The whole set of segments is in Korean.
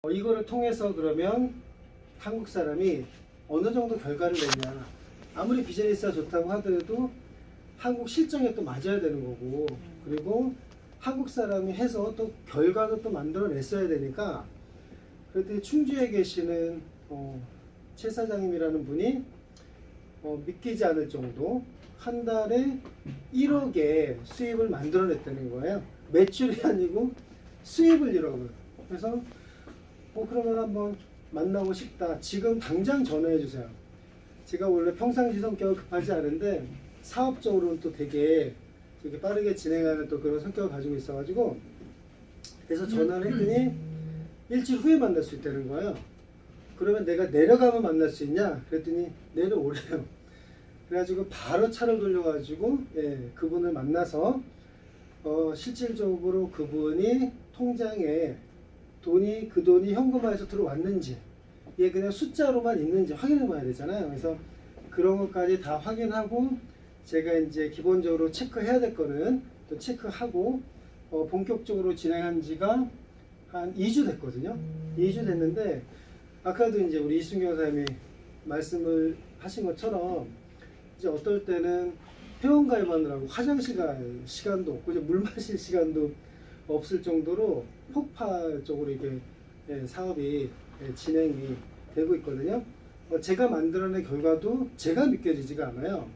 이거를 통해서 그러면 한국 사람이 어느 정도 결과를 내냐. 아무리 비즈니스가 좋다고 하더라도 한국 실정에 또 맞아야 되는 거고, 그리고 한국 사람이 해서 또 결과도 또 만들어냈어야 되니까. 그랬더니 충주에 계시는 최 사장님이라는 분이 믿기지 않을 정도 한 달에 1억의 수입을 만들어냈다는 거예요. 매출이 아니고 수입을 1억을. 그래서 그러면 한번 만나고 싶다. 지금 당장 전화해 주세요. 제가 원래 평상시 성격은 급하지 않은데 사업적으로는 또 되게 빠르게 진행하는 또 그런 성격을 가지고 있어가지고, 그래서 전화를 했더니 일주일 후에 만날 수 있다는 거예요. 그러면 내가 내려가면 만날 수 있냐? 그랬더니 내려오래요. 그래가지고 바로 차를 돌려가지고 그분을 만나서 실질적으로 그분이 통장에 그 돈이 현금화해서 들어왔는지, 그냥 숫자로만 있는지 확인해 봐야 되잖아요. 그래서 그런 것까지 다 확인하고, 제가 이제 기본적으로 체크해야 될 거는 또 체크하고, 본격적으로 진행한 지가 한 2주 됐거든요. 2주 됐는데, 아까도 이제 우리 이순경 사장님이 말씀을 하신 것처럼, 이제 어떨 때는 회원 가입하느라고 화장실 갈 시간도 없고, 이제 물 마실 시간도 없을 정도로 폭발적으로 이게 사업이 진행이 되고 있거든요. 제가 만들어낸 결과도 제가 믿겨지지가 않아요.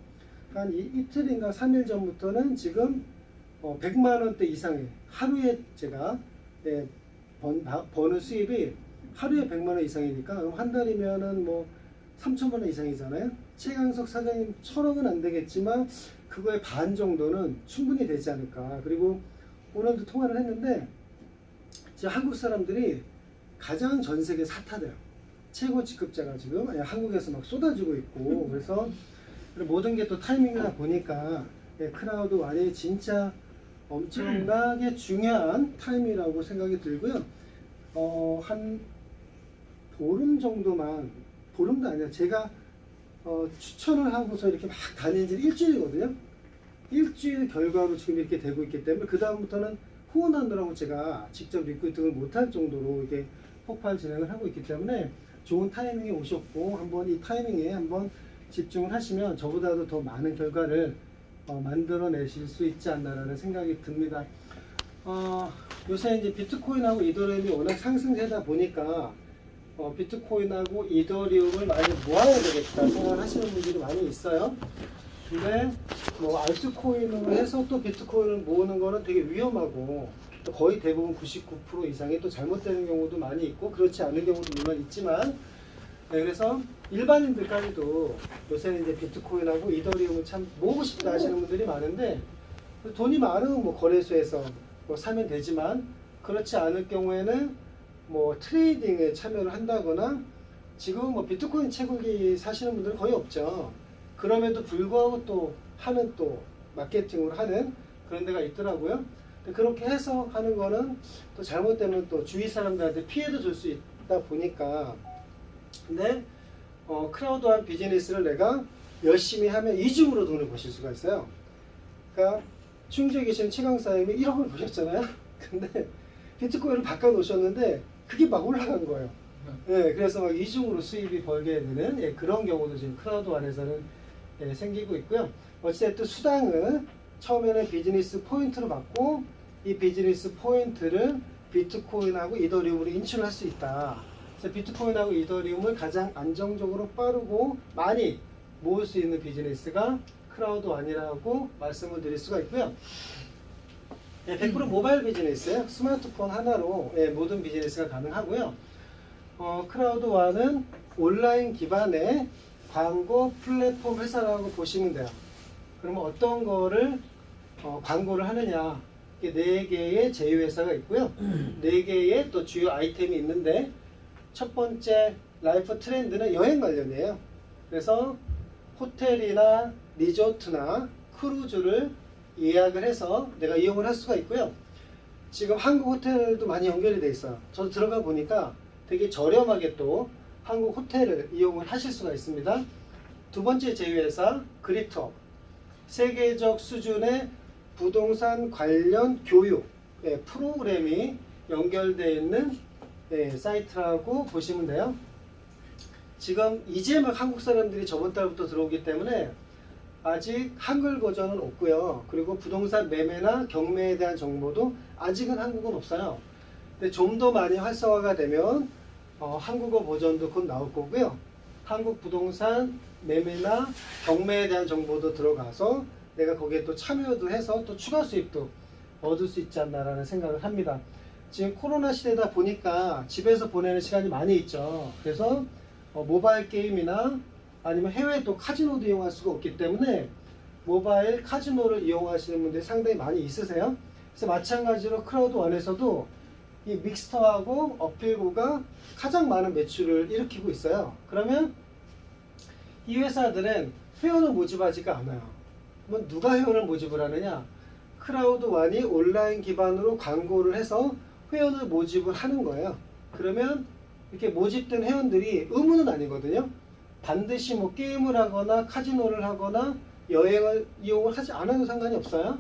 한 이틀인가 3일 전부터는 지금 100만 원대 이상의 하루에 제가 버는 수입이 하루에 100만 원 이상이니까, 그럼 한 달이면은 뭐 3천만 원 이상이잖아요. 최강석 사장님 1,000억은 안 되겠지만 그거의 반 정도는 충분히 되지 않을까. 그리고 오늘도 통화를 했는데, 한국 사람들이 가장 전 세계 핫하대요. 최고 직급자가 지금 한국에서 막 쏟아지고 있고, 그래서 모든 게 또 타이밍이다 보니까 크라우드 완이 진짜 엄청나게 중요한 타임이라고 생각이 들고요. 한 보름 정도만, 보름도 아니라 제가 추천을 하고서 이렇게 막 다닌 지 일주일이거든요. 일주일 결과로 지금 이렇게 되고 있기 때문에, 그 다음부터는 후원하느라고 제가 직접 리크루팅을 못할 정도로 이렇게 폭발 진행을 하고 있기 때문에 좋은 타이밍에 오셨고, 한번 이 타이밍에 한번 집중을 하시면 저보다도 더 많은 결과를 만들어내실 수 있지 않나라는 생각이 듭니다. 요새 이제 비트코인하고 이더리움이 워낙 상승세다 보니까 비트코인하고 이더리움을 많이 모아야 되겠다 생각하시는 분들이 많이 있어요. 근데 뭐 알트코인으로 해서 또 비트코인을 모으는 거는 되게 위험하고, 또 거의 대부분 99% 이상이 또 잘못되는 경우도 많이 있고, 그렇지 않은 경우도 물론 있지만, 그래서 일반인들까지도 요새는 이제 비트코인하고 이더리움을 참 모으고 싶다 하시는 분들이 많은데, 돈이 많으면 뭐 거래소에서 뭐 사면 되지만, 그렇지 않을 경우에는 뭐 트레이딩에 참여를 한다거나, 지금 뭐 비트코인 채굴기 사시는 분들은 거의 없죠. 그럼에도 불구하고 또 하는, 또 마케팅을 하는 그런 데가 있더라고요. 그렇게 해서 하는 거는 또 잘못되면 또 주위 사람들한테 피해도 줄 수 있다 보니까. 근데 크라우드한 비즈니스를 내가 열심히 하면 이중으로 돈을 버실 수가 있어요. 그러니까 충주에 계신 최강사님이 1억을 버셨잖아요. 근데 비트코인을 바꿔 놓으셨는데 그게 막 올라간 거예요. 그래서 막 이중으로 수입이 벌게 되는 그런 경우도 지금 크라우드 안에서는 생기고 있고요. 어쨌든 수당은 처음에는 비즈니스 포인트로 받고, 이 비즈니스 포인트를 비트코인하고 이더리움으로 인출할 수 있다. 그래서 비트코인하고 이더리움을 가장 안정적으로 빠르고 많이 모을 수 있는 비즈니스가 크라우드 완이라고 말씀을 드릴 수가 있고요. 100% 모바일 비즈니스예요. 스마트폰 하나로 모든 비즈니스가 가능하고요. 크라우드 완은 온라인 기반의 광고 플랫폼 회사라고 보시면 돼요. 그러면 어떤 거를 광고를 하느냐, 4개의 제휴회사가 있고요. 4개의 또 주요 아이템이 있는데, 첫 번째 라이프 트렌드는 여행 관련이에요. 그래서 호텔이나 리조트나 크루즈를 예약을 해서 내가 이용을 할 수가 있고요. 지금 한국 호텔도 많이 연결이 돼 있어요. 저도 들어가 보니까 되게 저렴하게 또 한국 호텔을 이용을 하실 수가 있습니다. 두 번째 제휴회사 그리터, 세계적 수준의 부동산 관련 교육 프로그램이 연결되어 있는 네, 사이트라고 보시면 돼요. 지금 이제 막 한국 사람들이 저번 달부터 들어오기 때문에 아직 한글 버전은 없고요. 그리고 부동산 매매나 경매에 대한 정보도 아직은 한국은 없어요. 근데 좀 더 많이 활성화가 되면 한국어 버전도 곧 나올 거고요. 한국 부동산 매매나 경매에 대한 정보도 들어가서 내가 거기에 또 참여도 해서 또 추가 수입도 얻을 수 있지 않나라는 생각을 합니다. 지금 코로나 시대다 보니까 집에서 보내는 시간이 많이 있죠. 그래서 모바일 게임이나 아니면 해외 또 카지노도 이용할 수가 없기 때문에 모바일 카지노를 이용하시는 분들이 상당히 많이 있으세요. 그래서 마찬가지로 크라우드1에서도 이 믹스터하고 어필고가 가장 많은 매출을 일으키고 있어요. 그러면 이 회사들은 회원을 모집하지가 않아요. 그러면 누가 회원을 모집을 하느냐? 크라우드1이 온라인 기반으로 광고를 해서 회원을 모집을 하는 거예요. 그러면 이렇게 모집된 회원들이 의무는 아니거든요. 반드시 뭐 게임을 하거나 카지노를 하거나 여행을 이용을 하지 않아도 상관이 없어요.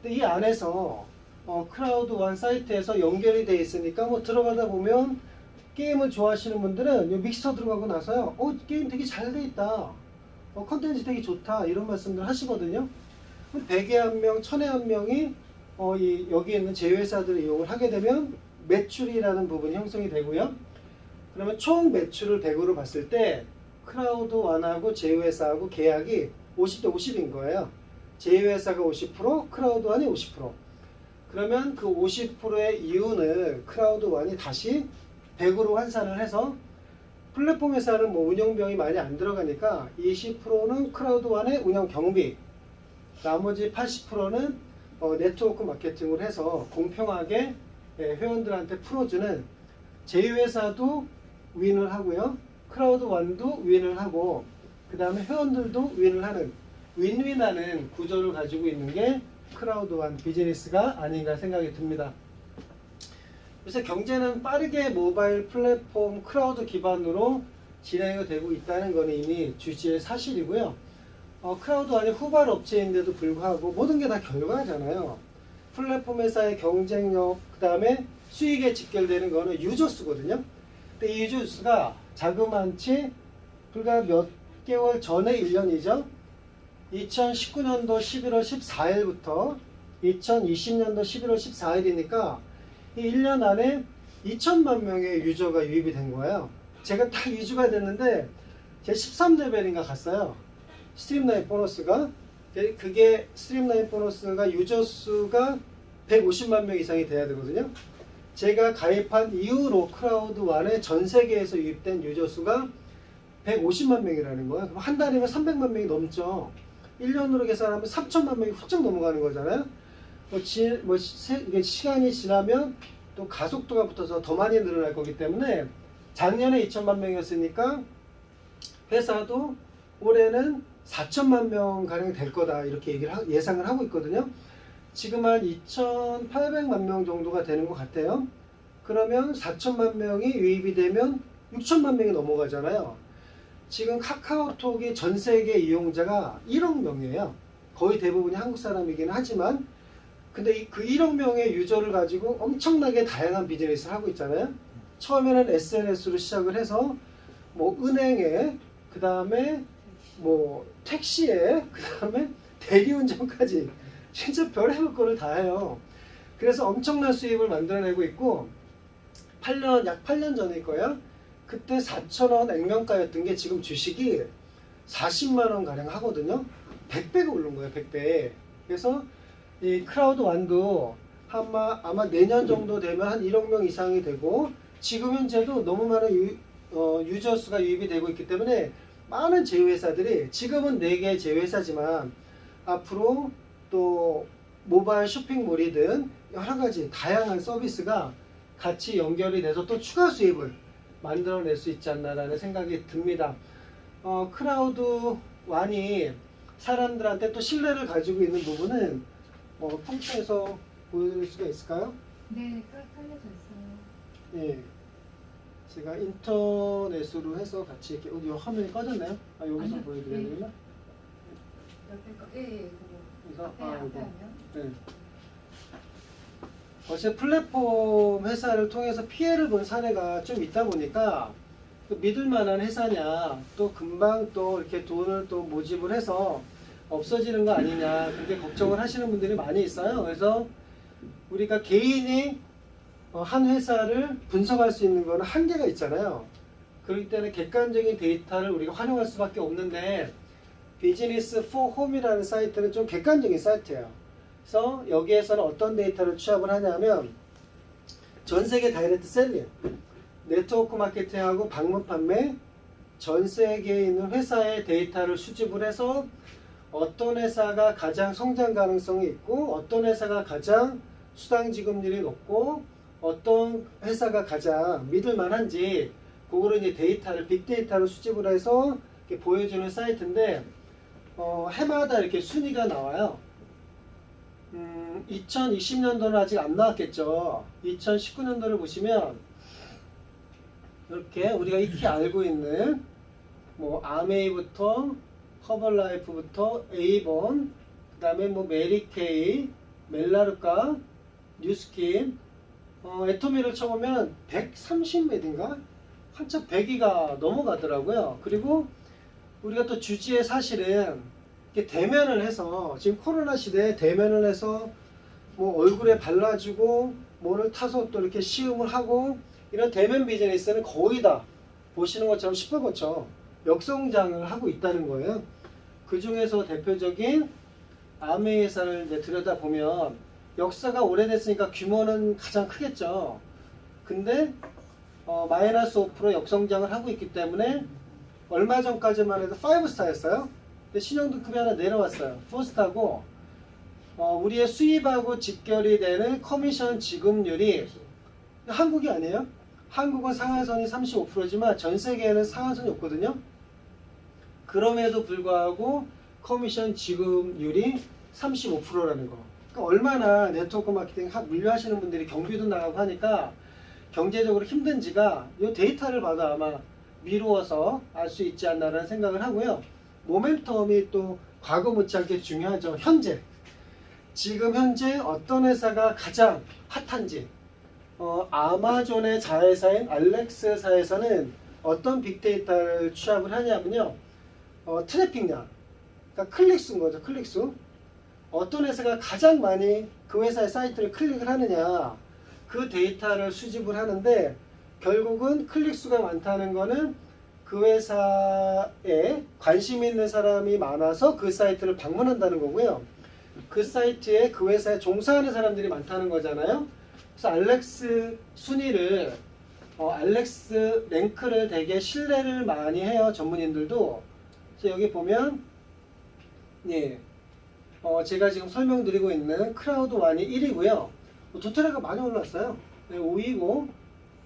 근데 이 안에서 크라우드1 사이트에서 연결이 돼 있으니까 뭐 들어가다 보면 게임을 좋아하시는 분들은 이 믹스터 들어가고 나서요. 게임 되게 잘 돼 있다. 컨텐츠 되게 좋다. 이런 말씀들 하시거든요. 100에 한 명, 1000에 한 명이 여기 있는 제휴회사들을 이용을 하게 되면 매출이라는 부분이 형성이 되고요. 그러면 총 매출을 100으로 봤을 때 크라우드1하고 제휴회사하고 계약이 50대 50인 거예요. 제휴회사가 50%, 크라우드1이 50%. 그러면 그 50%의 이윤을 크라우드1이 다시 100으로 환산을 해서 플랫폼 회사는 뭐 운영비용이 많이 안 들어가니까 20%는 크라우드1의 운영 경비, 나머지 80%는 네트워크 마케팅을 해서 공평하게 회원들한테 풀어주는 제휴회사도 윈을 하고요. 크라우드1도 윈을 하고 그 다음에 회원들도 윈을 하는 윈윈하는 구조를 가지고 있는 게 크라우드1 비즈니스가 아닌가 생각이 듭니다. 그래서 경제는 빠르게 모바일 플랫폼 크라우드 기반으로 진행이 되고 있다는 것은 이미 주지의 사실이고요. 크라우드1이 후발 업체인데도 불구하고 모든 게 다 결과잖아요. 플랫폼 회사의 경쟁력, 그 다음에 수익에 직결되는 거는 유저수거든요. 근데 이 유저수가 자그만치 불과 몇 개월 전에 1년이죠. 2019년도 11월 14일부터 2020년도 11월 14일이니까 이 1년 안에 2천만 명의 유저가 유입이 된 거예요. 제가 딱 2주가 됐는데 제 13레벨인가 갔어요. 스트림라인 보너스가. 그게 스트림라인 보너스가 유저 수가 150만 명 이상이 돼야 되거든요. 제가 가입한 이후로 크라우드1에 전 세계에서 유입된 유저 수가 150만 명이라는 거예요. 그럼 한 달이면 300만 명이 넘죠. 1년으로 계산하면 3천만 명이 훌쩍 넘어가는 거잖아요. 이게 시간이 지나면 또 가속도가 붙어서 더 많이 늘어날 거기 때문에 작년에 2천만 명이었으니까 회사도 올해는 4천만 명 가량 될 거다 이렇게 예상을 하고 있거든요. 지금 한 2,800만 명 정도가 되는 것 같아요. 그러면 4천만 명이 유입이 되면 6천만 명이 넘어가잖아요. 지금 카카오톡이 전 세계 이용자가 1억 명이에요. 거의 대부분이 한국 사람이긴 하지만 근데 그 1억 명의 유저를 가지고 엄청나게 다양한 비즈니스를 하고 있잖아요. 처음에는 SNS로 시작을 해서 뭐 은행에, 그 다음에 뭐 택시에, 그 다음에 대리운전까지 진짜 별의별 거를 다 해요. 그래서 엄청난 수입을 만들어내고 있고 약 8년 전일 거예요. 그때 4,000원 액면가였던 게 지금 주식이 40만 원 가량 하거든요. 100배가 오른 거예요. 100배. 그래서 이 크라우드1도 아마 내년 정도 되면 한 1억 명 이상이 되고 지금 현재도 너무 많은 유저 수가 유입이 되고 있기 때문에 많은 제휴회사들이 지금은 4개의 제휴회사지만 앞으로 또 모바일 쇼핑몰이든 여러 가지 다양한 서비스가 같이 연결이 돼서 또 추가 수입을 만들어낼 수 있지 않나라는 생각이 듭니다. 크라우드1이 사람들한테 또 신뢰를 가지고 있는 부분은 컴퓨터에서 보여드릴 수가 있을까요? 네, 깔려져 있어요. 예. 제가 인터넷으로 해서 같이 이렇게 어디 화면이 꺼졌나요? 여기서 아니요, 보여드려야 네. 되나? 옆에 거, 예, 그거. 그래서 앞에 이거. 하면. 네. 어제 플랫폼 회사를 통해서 피해를 본 사례가 좀 있다 보니까 또 믿을 만한 회사냐, 또 금방 또 이렇게 돈을 또 모집을 해서 없어지는 거 아니냐, 그렇게 걱정을 하시는 분들이 많이 있어요. 그래서 우리가 개인이 한 회사를 분석할 수 있는 거는 한계가 있잖아요. 그렇기 때문에 객관적인 데이터를 우리가 활용할 수밖에 없는데, 비즈니스 포 홈이라는 사이트는 좀 객관적인 사이트예요. 그래서 여기에서는 어떤 데이터를 취합을 하냐면, 전 세계 다이렉트 셀링, 네트워크 마케팅하고 방문 판매, 전 세계에 있는 회사의 데이터를 수집을 해서 어떤 회사가 가장 성장 가능성이 있고, 어떤 회사가 가장 수당 지급률이 높고, 어떤 회사가 가장 믿을 만한지, 그거를 이제 데이터를, 빅데이터를 수집을 해서 이렇게 보여주는 사이트인데, 해마다 이렇게 순위가 나와요. 2020년도는 아직 안 나왔겠죠. 2019년도를 보시면, 이렇게 우리가 익히 알고 있는, 뭐, 아메이부터, 허벌라이프부터, 에이본, 그 다음에 뭐, 메리케이, 멜라루카, 뉴스킨, 애토미를 쳐보면 130몇인가? 한참 100위가 넘어가더라고요. 그리고 우리가 또 주지에 사실은 이렇게 대면을 해서, 지금 코로나 시대에 대면을 해서 뭐 얼굴에 발라주고 뭐를 타서 또 이렇게 시음을 하고, 이런 대면 비즈니스는 거의 다 보시는 것처럼 시뻘겋죠. 역성장을 하고 있다는 거예요. 그 중에서 대표적인 아메 회사를 이제 들여다보면 역사가 오래됐으니까 규모는 가장 크겠죠. 근데 마이너스 5% 역성장을 하고 있기 때문에 얼마 전까지만 해도 5스타였어요. 근데 신용등급이 하나 내려왔어요. 4스타고, 우리의 수입하고 직결이 되는 커미션 지급률이, 한국이 아니에요. 한국은 상한선이 35%지만 전 세계에는 상한선이 없거든요. 그럼에도 불구하고 커미션 지급률이 35%라는 거. 그러니까 얼마나 네트워크 마케팅 물류하시는 분들이 경비도 나가고 하니까 경제적으로 힘든지가 이 데이터를 봐도 아마 미루어서 알 수 있지 않나라는 생각을 하고요. 모멘텀이 또 과거 못지않게 중요하죠. 현재, 지금 현재 어떤 회사가 가장 핫한지, 아마존의 자회사인 알렉스사에서는 어떤 빅데이터를 취합을 하냐면요, 트래픽량, 그러니까 클릭수인 거죠. 클릭수. 어떤 회사가 가장 많이 그 회사의 사이트를 클릭을 하느냐, 그 데이터를 수집을 하는데, 결국은 클릭수가 많다는 거는 그 회사에 관심 있는 사람이 많아서 그 사이트를 방문한다는 거고요. 그 사이트에 그 회사에 종사하는 사람들이 많다는 거잖아요. 그래서 알렉스 순위를, 알렉스 랭크를 되게 신뢰를 많이 해요, 전문인들도. 그래서 여기 보면, 예, 제가 지금 설명드리고 있는 크라우드1이 1위고요. 도트레가 많이 올랐어요. 네, 5위고,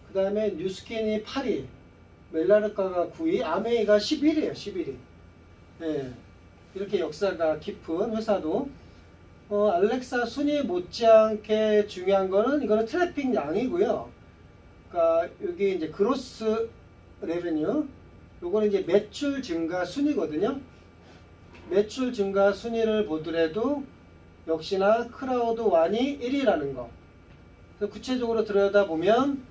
그 다음에 뉴스킨이 8위, 멜라르카가 9위, 아메이가 11위예요. 11위. 네, 이렇게 역사가 깊은 회사도, 알렉사 순위 못지않게 중요한 거는, 이거는 트래픽 양이고요. 그러니까 여기 이제 그로스 레베뉴, 요거는 이제 매출 증가 순위거든요. 매출 증가 순위를 보더라도 역시나 크라우드1이 1위라는 거. 그래서 구체적으로 들여다보면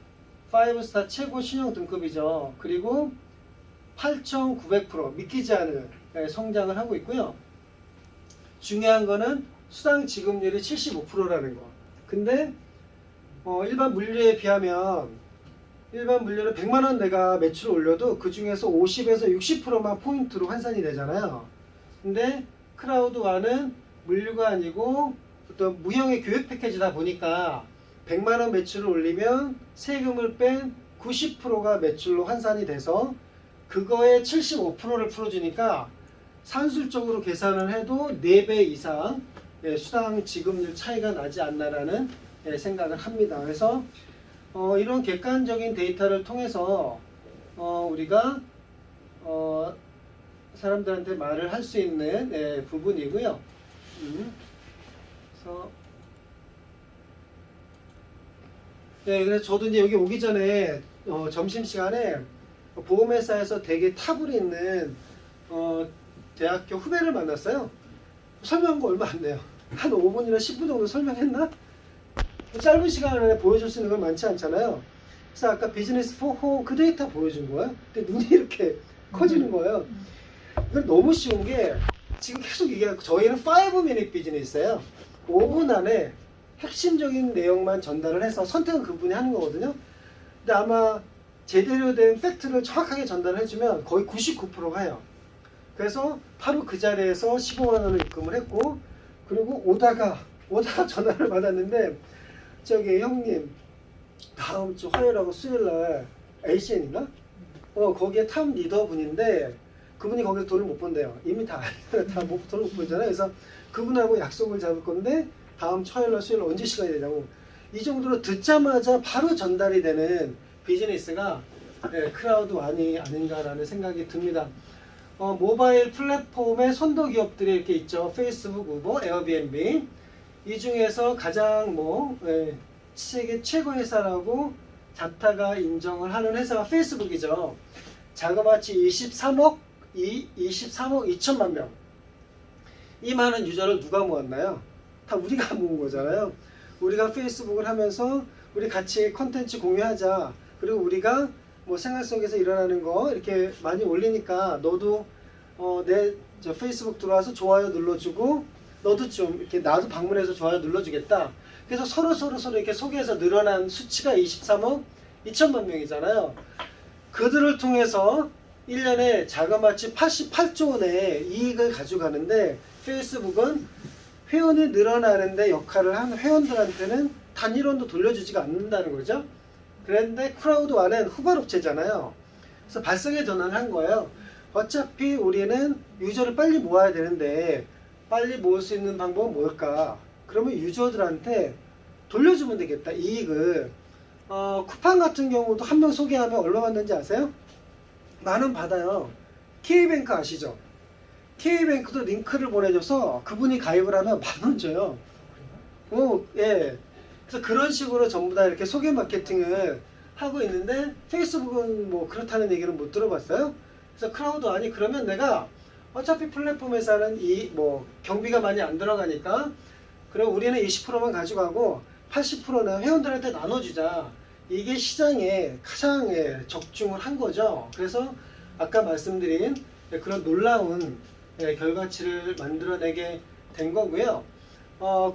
5스타 최고 신용 등급이죠. 그리고 8,900% 믿기지 않을 성장을 하고 있고요. 중요한 거는 수당 지급률이 75%라는 거. 근데 일반 물류에 비하면, 일반 물류는 100만 원 내가 매출을 올려도 그 중에서 50에서 60%만 포인트로 환산이 되잖아요. 근데 크라우드1은 물류가 아니고 어떤 무형의 교육 패키지다 보니까 100만 원 매출을 올리면 세금을 뺀 90%가 매출로 환산이 돼서 그거에 75%를 풀어주니까 산술적으로 계산을 해도 4배 이상 수당 지급률 차이가 나지 않나라는 생각을 합니다. 그래서 이런 객관적인 데이터를 통해서 우리가 사람들한테 말을 할 수 있는 부분이고요. 그래서 그래서 저도 이제 여기 오기 전에 점심시간에 보험회사에서 되게 탑을 있는 대학교 후배를 만났어요. 설명한 거 얼마 안 돼요. 한 5분이나 10분 정도 설명했나? 짧은 시간 안에 보여줄 수 있는 건 많지 않잖아요. 그래서 아까 비즈니스 포 그 데이터 보여준 거예요. 근데 눈이 이렇게 커지는 거예요. 이건 너무 쉬운 게 지금 계속 얘기하고 저희는 5미닛 비즈니스예요. 5분 안에 핵심적인 내용만 전달을 해서 선택은 그분이 하는 거거든요. 근데 아마 제대로 된 팩트를 정확하게 전달을 해주면 거의 99%가 해요. 그래서 바로 그 자리에서 15만 원을 입금을 했고, 그리고 오다가 전화를 받았는데, 저기 형님 다음 주 화요일하고 수요일날 ACN인가? 거기에 탑 리더 분인데 그분이 거기서 돈을 못 번대요. 이미 다 돈을 못 벌잖아요. 그래서 그분하고 약속을 잡을 건데 다음 화요일날 수요일 언제 시간이 되냐고. 이 정도로 듣자마자 바로 전달이 되는 비즈니스가 크라우드 완이 아닌가라는 생각이 듭니다. 모바일 플랫폼의 선도 기업들이 이렇게 있죠. 페이스북, 우버, 에어비앤비. 이 중에서 가장 세계 최고 회사라고 자타가 인정을 하는 회사가 페이스북이죠. 자그마치 23억 2천만 명. 이 많은 유저를 누가 모았나요? 다 우리가 모은 거잖아요. 우리가 페이스북을 하면서 우리 같이 컨텐츠 공유하자. 그리고 우리가 뭐 생활 속에서 일어나는 거 이렇게 많이 올리니까 너도 내 페이스북 들어와서 좋아요 눌러주고, 너도 좀 이렇게 나도 방문해서 좋아요 눌러주겠다. 그래서 서로 이렇게 소개해서 늘어난 수치가 23억 2천만 명이잖아요. 그들을 통해서 1년에 자그마치 88조 원의 이익을 가져가는데, 페이스북은 회원이 늘어나는데 역할을 한 회원들한테는 단일원도 돌려주지가 않는다는 거죠. 그런데 크라우드와는 후발업체잖아요. 그래서 발상의 전환을 한 거예요. 어차피 우리는 유저를 빨리 모아야 되는데 빨리 모을 수 있는 방법은 뭘까? 그러면 유저들한테 돌려주면 되겠다, 이익을. 쿠팡 같은 경우도 한 명 소개하면 얼마 받는지 아세요? 10,000원 받아요. K뱅크 아시죠? K뱅크도 링크를 보내줘서 그분이 가입을 하면 10,000원 줘요. 예. 그래서 그런 식으로 전부 다 이렇게 소개 마케팅을 하고 있는데, 페이스북은 뭐 그렇다는 얘기는 못 들어봤어요. 그래서 크라우드 아니, 그러면 내가 어차피 플랫폼 회사는 경비가 많이 안 들어가니까, 그럼 우리는 20%만 가져가고 80%는 회원들한테 나눠주자. 이게 시장에 가장 적중을 한 거죠. 그래서 아까 말씀드린 그런 놀라운 결과치를 만들어내게 된 거고요.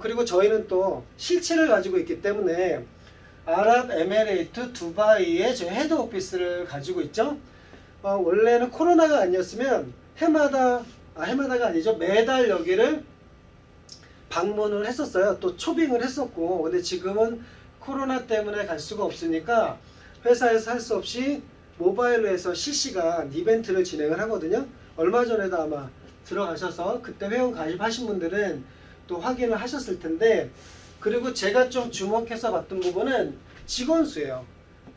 그리고 저희는 또 실체를 가지고 있기 때문에 아랍에미레이트 두바이에 저희 헤드 오피스를 가지고 있죠. 원래는 코로나가 아니었으면 해마다가 아니죠. 매달 여기를 방문을 했었어요. 또 초빙을 했었고. 근데 지금은 코로나 때문에 갈 수가 없으니까 회사에서 할 수 없이 모바일로 해서 실시간 이벤트를 진행을 하거든요. 얼마 전에도 아마 들어가셔서 그때 회원 가입하신 분들은 또 확인을 하셨을 텐데, 그리고 제가 좀 주목해서 봤던 부분은 직원 수예요.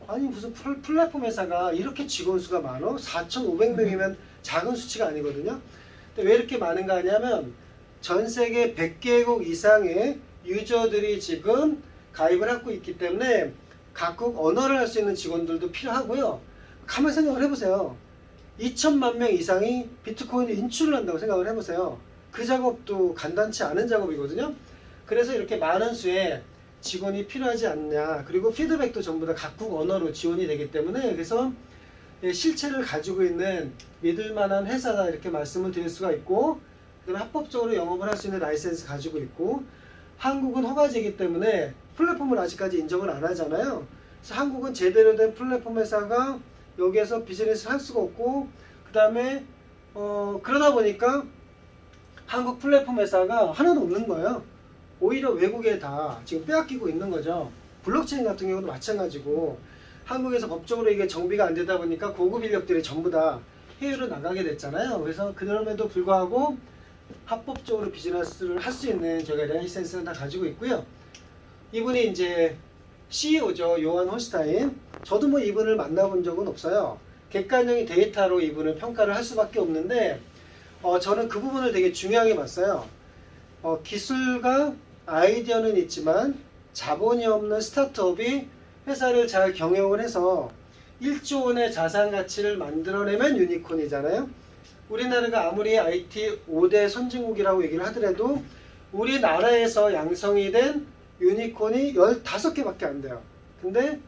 아니 무슨 플랫폼 회사가 이렇게 직원 수가 많어? 4,500명이면 작은 수치가 아니거든요. 근데 왜 이렇게 많은가 하냐면 전 세계 100개국 이상의 유저들이 지금 가입을 하고 있기 때문에 각국 언어를 할 수 있는 직원들도 필요하고요. 가만히 생각을 해보세요. 2천만 명 이상이 비트코인을 인출을 한다고 생각을 해보세요. 그 작업도 간단치 않은 작업이거든요. 그래서 이렇게 많은 수의 직원이 필요하지 않냐. 그리고 피드백도 전부 다 각국 언어로 지원이 되기 때문에, 그래서 실체를 가지고 있는 믿을만한 회사다, 이렇게 말씀을 드릴 수가 있고, 그다음에 합법적으로 영업을 할 수 있는 라이센스 가지고 있고, 한국은 허가제이기 때문에 플랫폼을 아직까지 인정을 안 하잖아요. 그래서 한국은 제대로 된 플랫폼 회사가 여기에서 비즈니스를 할 수가 없고, 그 다음에 그러다 보니까 한국 플랫폼 회사가 하나도 없는 거예요. 오히려 외국에 다 지금 빼앗기고 있는 거죠. 블록체인 같은 경우도 마찬가지고, 한국에서 법적으로 이게 정비가 안 되다 보니까 고급 인력들이 전부 다 해외로 나가게 됐잖아요. 그래서 그럼에도 불구하고 합법적으로 비즈니스를 할 수 있는 저희가 라이센스는 다 가지고 있고요. 이분이 이제 CEO죠. 요한 홀스타인. 저도 뭐 이분을 만나본 적은 없어요. 객관적인 데이터로 이분을 평가를 할 수밖에 없는데, 저는 그 부분을 되게 중요하게 봤어요. 기술과 아이디어는 있지만 자본이 없는 스타트업이 회사를 잘 경영을 해서 1조 원의 자산 가치를 만들어내면 유니콘이잖아요. 우리나라가 아무리 IT 5대 선진국이라고 얘기를 하더라도 우리나라에서 양성이 된 유니콘이 15개밖에 안 돼요. 근데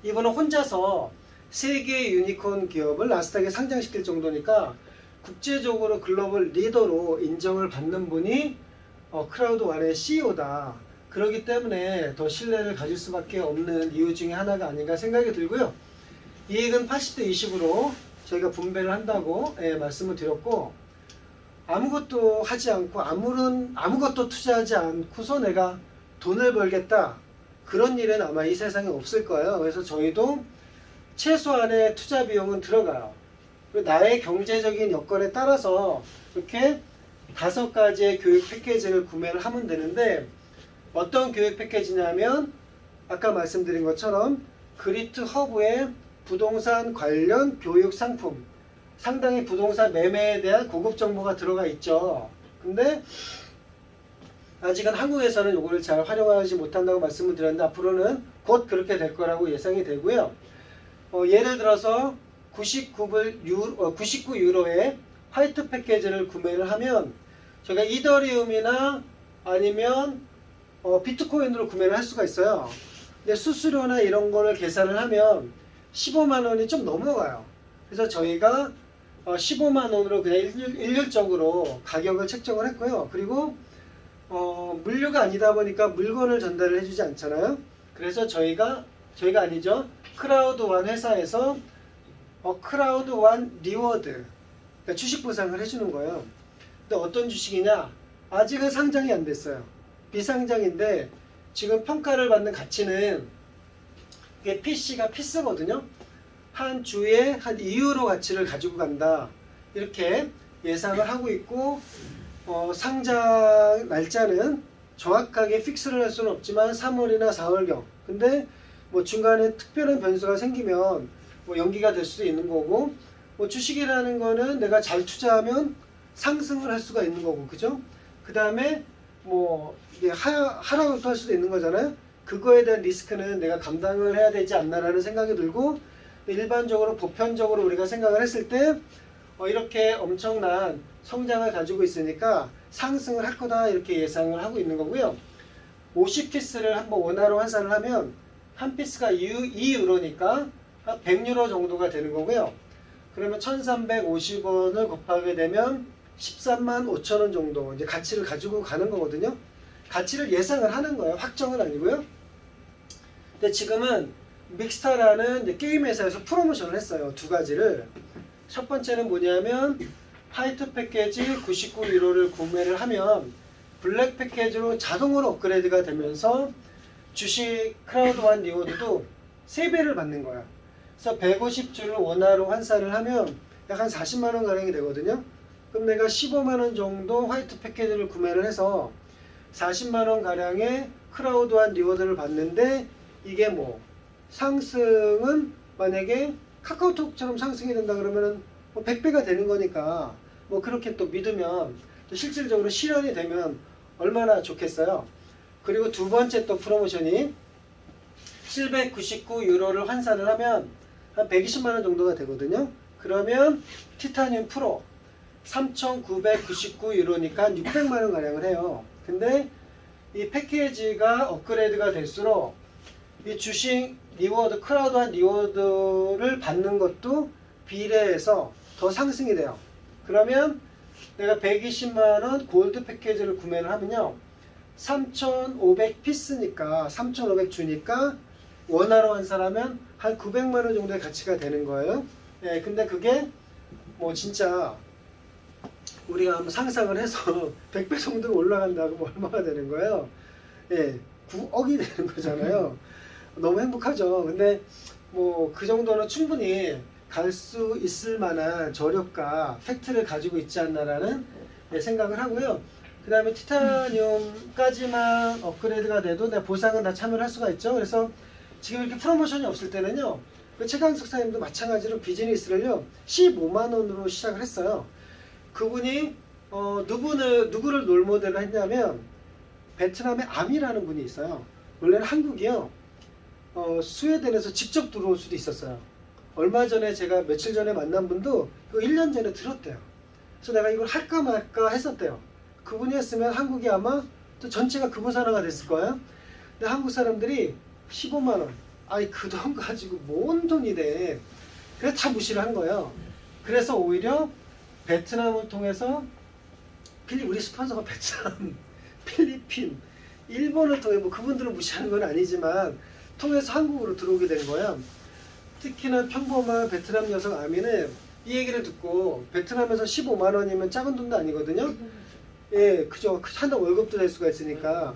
이분은 혼자서 3개의 유니콘 기업을 나스닥에 상장시킬 정도니까 국제적으로 글로벌 리더로 인정을 받는 분이 크라우드1의 CEO다. 그렇기 때문에 더 신뢰를 가질 수밖에 없는 이유 중에 하나가 아닌가 생각이 들고요. 이익은 80대 20으로 저희가 분배를 한다고 말씀을 드렸고, 아무것도 하지 않고 아무것도 투자하지 않고서 내가 돈을 벌겠다, 그런 일은 아마 이 세상에 없을 거예요. 그래서 저희도 최소한의 투자 비용은 들어가요. 그리고 나의 경제적인 여건에 따라서 이렇게 5가지의 교육 패키지를 구매를 하면 되는데, 어떤 교육 패키지냐면 아까 말씀드린 것처럼 그리트 허브의 부동산 관련 교육 상품, 상당히 부동산 매매에 대한 고급 정보가 들어가 있죠. 근데 아직은 한국에서는 이거를 잘 활용하지 못한다고 말씀을 드렸는데, 앞으로는 곧 그렇게 될 거라고 예상이 되고요. 예를 들어서 99유로의 화이트 패키지를 구매를 하면 저희가 이더리움이나 아니면 비트코인으로 구매를 할 수가 있어요. 근데 수수료나 이런 거를 계산을 하면 15만 원이 좀 넘어가요. 그래서 저희가 15만 원으로 그냥 일률적으로 가격을 책정을 했고요. 그리고 물류가 아니다 보니까 물건을 전달을 해주지 않잖아요. 그래서 저희가 아니죠. 크라우드1 회사에서 크라우드1 리워드, 그러니까 주식 보상을 해주는 거예요. 근데 어떤 주식이냐? 아직은 상장이 안 됐어요. 비상장인데 지금 평가를 받는 가치는 이게 PC가 피스거든요. 한 주에 한 2유로 가치를 가지고 간다, 이렇게 예상을 하고 있고, 상장 날짜는 정확하게 픽스를 할 수는 없지만 3월이나 4월경. 근데 뭐 중간에 특별한 변수가 생기면 뭐 연기가 될 수도 있는 거고, 뭐 주식이라는 거는 내가 잘 투자하면 상승을 할 수가 있는 거고, 그죠? 그 다음에 뭐 이게 하락도 할 수도 있는 거잖아요. 그거에 대한 리스크는 내가 감당을 해야 되지 않나라는 생각이 들고, 일반적으로 보편적으로 우리가 생각을 했을 때 이렇게 엄청난 성장을 가지고 있으니까 상승을 할 거다, 이렇게 예상을 하고 있는 거고요. 50피스를 한번 원화로 환산을 하면 한 피스가 2유로니까 한 100유로 정도가 되는 거고요. 그러면 1350원을 곱하게 되면 13만 5천 원 정도 이제 가치를 가지고 가는 거거든요. 가치를 예상을 하는 거예요. 확정은 아니고요. 근데 지금은 믹스타라는 이제 게임 회사에서 프로모션을 했어요. 2가지를. 첫 번째는 뭐냐면 화이트 패키지 99유로를 구매를 하면 블랙 패키지로 자동으로 업그레이드가 되면서 주식 크라우드1 리워드도 3배를 받는 거야. 그래서 150주를 원화로 환산을 하면 약 한 40만원 가량이 되거든요. 그럼 내가 15만원 정도 화이트 패키지를 구매를 해서 40만원 가량의 크라우드1 리워드를 받는데, 이게 뭐 상승은 만약에 카카오톡처럼 상승이 된다 그러면은 뭐 100배가 되는 거니까, 뭐 그렇게 또 믿으면 또 실질적으로 실현이 되면 얼마나 좋겠어요. 그리고 두 번째 또 프로모션이 799유로를 환산을 하면 한 120만원 정도가 되거든요. 그러면 티타늄 프로 3,999유로니까 600만원 가량을 해요. 근데 이 패키지가 업그레이드가 될수록 이 주식 리워드, 크라우드1 리워드를 받는 것도 비례해서 더 상승이 돼요. 그러면 내가 120만원 골드 패키지를 구매를 하면요, 3,500피스니까 3,500 주니까 원화로 환산하면 한 900만원 정도의 가치가 되는 거예요. 예, 근데 그게 뭐 진짜 우리가 한번 상상을 해서 100배 정도 올라간다고 뭐 얼마가 되는 거예요? 예, 9억이 되는 거잖아요. 너무 행복하죠. 근데 뭐 그 정도는 충분히 갈 수 있을 만한 저력과 팩트를 가지고 있지 않나라는 생각을 하고요. 그 다음에 티타늄까지만 업그레이드가 돼도 내 보상은 다 참여를 할 수가 있죠. 그래서 지금 이렇게 프로모션이 없을 때는요, 최강석 사님도 마찬가지로 비즈니스를요 15만원으로 시작을 했어요. 그분이 누구를 롤모델로 했냐면 베트남의 암이라는 분이 있어요. 원래는 한국이요, 스웨덴에서 직접 들어올 수도 있었어요. 얼마 전에 제가 며칠 전에 만난 분도 이거 1년 전에 들었대요. 그래서 내가 이걸 할까 말까 했었대요. 그분이 했으면 한국이 아마 또 전체가 급부상하가 됐을 거예요. 근데 한국 사람들이 15만 원, 아니 그 돈 가지고 뭔 돈이 돼. 그래서 다 무시를 한 거예요. 그래서 오히려 베트남을 통해서 우리 스폰서가 베트남, 필리핀, 일본을 통해 뭐 그분들은 무시하는 건 아니지만 통해서 한국으로 들어오게 된 거예요. 특히나 평범한 베트남 여성 아미는 이 얘기를 듣고 베트남에서 15만 원이면 작은 돈도 아니거든요. 예, 그죠. 한 달 월급도 낼 수가 있으니까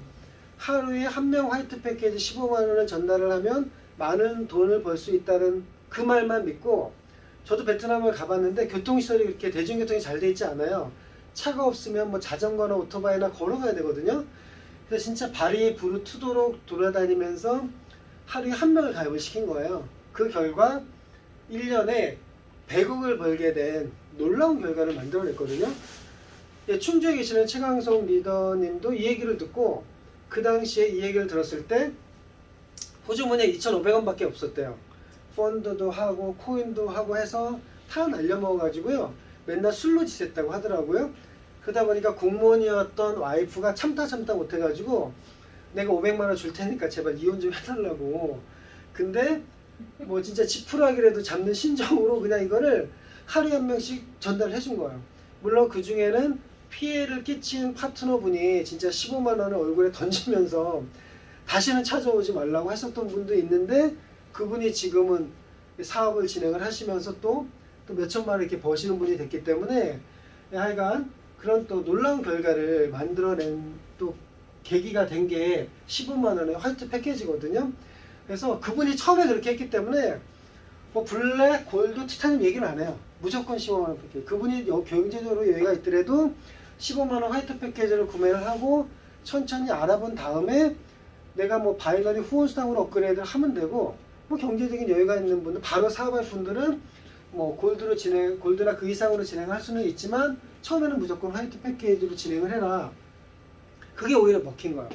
하루에 한 명 화이트 패키지 15만 원을 전달을 하면 많은 돈을 벌 수 있다는 그 말만 믿고 저도 베트남을 가봤는데 교통시설이 그렇게 대중교통이 잘 돼 있지 않아요. 차가 없으면 뭐 자전거나 오토바이나 걸어가야 되거든요. 그래서 진짜 발이 부르트도록 돌아다니면서 하루에 한 명을 가입을 시킨 거예요. 그 결과 1년에 100억을 벌게 된 놀라운 결과를 만들어냈거든요. 예, 충주에 계시는 최강성 리더님도 이 얘기를 듣고 그 당시에 이 얘기를 들었을 때 보증문에 2,500원밖에 없었대요. 펀드도 하고 코인도 하고 해서 다 날려먹어가지고요. 맨날 술로 지냈다고 하더라고요. 그러다 보니까 공무원이었던 와이프가 참다 못해가지고 내가 500만 원 줄 테니까 제발 이혼 좀 해달라고. 근데 뭐 진짜 지푸라기라도 잡는 심정으로 그냥 이거를 하루에 한 명씩 전달해 준 거예요. 물론 그 중에는 피해를 끼친 파트너분이 진짜 15만 원을 얼굴에 던지면서 다시는 찾아오지 말라고 했었던 분도 있는데 그분이 지금은 사업을 진행을 하시면서 또 몇천만 원 이렇게 버시는 분이 됐기 때문에 하여간 그런 또 놀라운 결과를 만들어낸 또 계기가 된 게 15만 원의 화이트 패키지거든요. 그래서 그분이 처음에 그렇게 했기 때문에 뭐 블랙, 골드, 티타늄 얘기는 안 해요. 무조건 15만 원 패키지. 그분이 경제적으로 여유가 있더라도 15만 원 화이트 패키지를 구매를 하고 천천히 알아본 다음에 내가 뭐 바이너리 후원 수당으로 업그레이드를 하면 되고 뭐 경제적인 여유가 있는 분들 바로 사업할 분들은 뭐 골드나 그 이상으로 진행할 수는 있지만 처음에는 무조건 화이트 패키지로 진행을 해라. 그게 오히려 먹힌 거예요.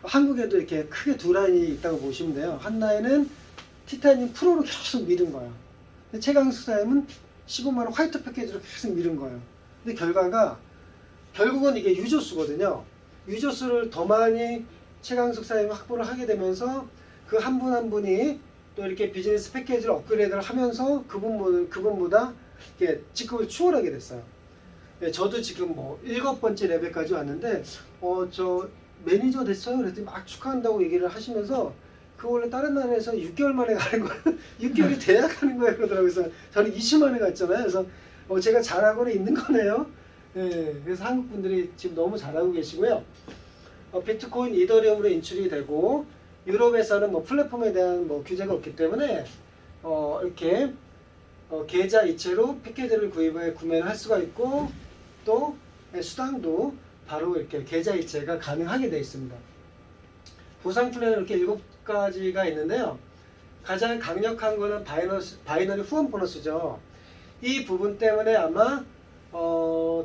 한국에도 이렇게 크게 두 라인이 있다고 보시면 돼요. 한 라인은 티타늄 프로로 계속 밀은 거예요. 근데 최강수 사님은 15만 원 화이트 패키지로 계속 밀은 거예요. 근데 결국은 이게 유저수거든요. 유저수를 더 많이 최강숙 사님이 확보를 하게 되면서 그 한 분 한 분이 또 이렇게 비즈니스 패키지를 업그레이드를 하면서 그분보다 이렇게 직급을 추월하게 됐어요. 네, 저도 지금 뭐 7번째 레벨까지 왔는데 저 매니저 됐어요. 그랬더니 막 축하한다고 얘기를 하시면서 그 원래 다른 나라에서 6개월 만에 가는 거예요. 6개월이 돼야 가는 거예요. 그러더라고요. 그래서 저는 20 만에 갔잖아요. 그래서 제가 잘하고는 있는 거네요. 네, 그래서 한국 분들이 지금 너무 잘하고 계시고요. 비트코인, 이더리움으로 인출이 되고 유럽에서는 뭐 플랫폼에 대한 뭐 규제가 없기 때문에 이렇게 계좌 이체로 패키지를 구매를 할 수가 있고 또 수당도 바로 이렇게 계좌 이체가 가능하게 되어 있습니다. 보상 플랜은 이렇게 7가지가 있는데요. 가장 강력한 거는 바이너리 후원 보너스죠. 이 부분 때문에 아마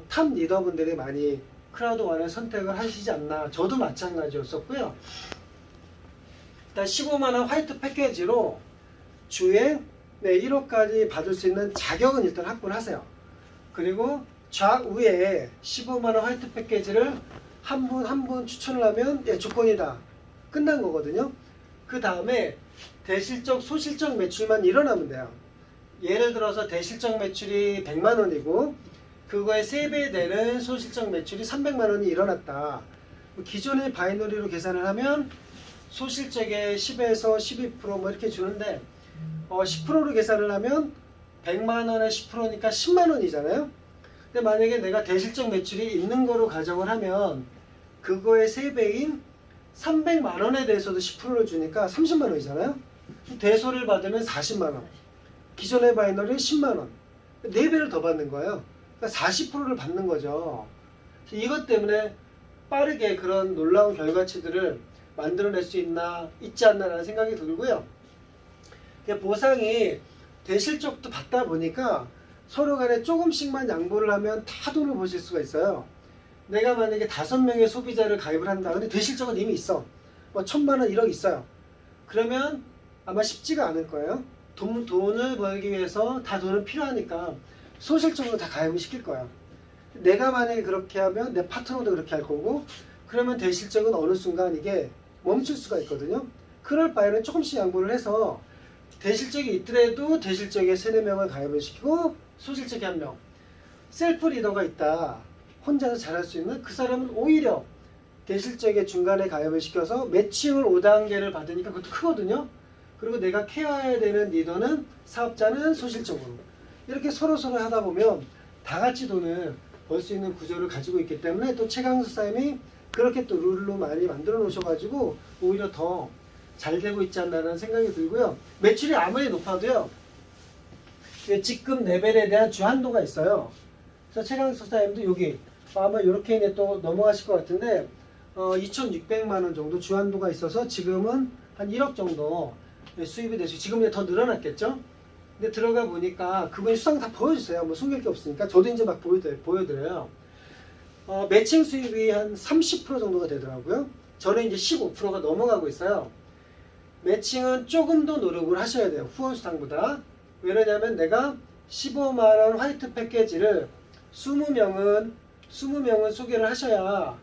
탑 리더분들이 많이 크라우드1을 선택을 하시지 않나. 저도 마찬가지였었고요. 일단 15만원 화이트 패키지로 주에 1억까지 받을 수 있는 자격은 일단 확보를 하세요. 그리고 좌우에 15만원 화이트 패키지를 한 분 한 분 추천을 하면 조건이다. 끝난 거거든요. 그 다음에 대실적, 소실적 매출만 일어나면 돼요. 예를 들어서 대실적 매출이 100만원이고 그거의 3배 되는 소실적 매출이 300만원이 일어났다. 기존의 바이너리로 계산을 하면 소실적의 10에서 12%뭐 이렇게 주는데 10%로 계산을 하면 100만원에 10%니까 10만원이잖아요. 근데 만약에 내가 대실적 매출이 있는 거로 가정을 하면 그거의 3배인 300만원에 대해서도 10%를 주니까 30만원이잖아요. 대소를 받으면 40만원. 기존의 바이너리 10만원. 4배를 더 받는 거예요. 그러니까 40%를 받는 거죠. 이것 때문에 빠르게 그런 놀라운 결과치들을 만들어낼 수 있지 않나라는 생각이 들고요. 보상이 대실적도 받다 보니까 서로 간에 조금씩만 양보를 하면 다 돈을 버실 수가 있어요. 내가 만약에 5명의 소비자를 가입을 한다. 근데 대실적은 이미 있어. 뭐 1000만원 1억 있어요. 그러면 아마 쉽지가 않을 거예요. 돈을 벌기 위해서 다 돈은 필요하니까 소실적으로 다 가입을 시킬 거야. 내가 만약에 그렇게 하면 내 파트너도 그렇게 할 거고 그러면 대실적은 어느 순간 이게 멈출 수가 있거든요. 그럴 바에는 조금씩 양보를 해서 대실적이 있더라도 대실적에 3-4명을 가입을 시키고 소실적이 1명. 셀프 리더가 있다. 혼자서 잘할 수 있는 그 사람은 오히려 대실적에 중간에 가입을 시켜서 매칭을 5단계를 받으니까 그것도 크거든요. 그리고 내가 케어해야 되는 리더는 사업자는 소실적으로 이렇게 서로서로 하다 보면 다 같이 돈을 벌 수 있는 구조를 가지고 있기 때문에 또 최강수 사장님이 그렇게 또 룰로 많이 만들어 놓으셔가지고 오히려 더 잘 되고 있지 않나라는 생각이 들고요. 매출이 아무리 높아도요. 직급 레벨에 대한 주한도가 있어요. 그래서 최강수 사장님도 여기 아마 이렇게 또 넘어가실 것 같은데 2,600만 원 정도 주한도가 있어서 지금은 한 1억 정도 수입이 되시고 지금은 더 늘어났겠죠? 근데 들어가 보니까 그분이 수상 다 보여주세요. 뭐 숨길 게 없으니까 저도 이제 막 보여드려요. 매칭 수입이 한 30% 정도가 되더라고요. 저는 이제 15%가 넘어가고 있어요. 매칭은 조금 더 노력을 하셔야 돼요. 후원 수당보다. 왜냐면 내가 15만 원 화이트 패키지를 20명은 소개를 하셔야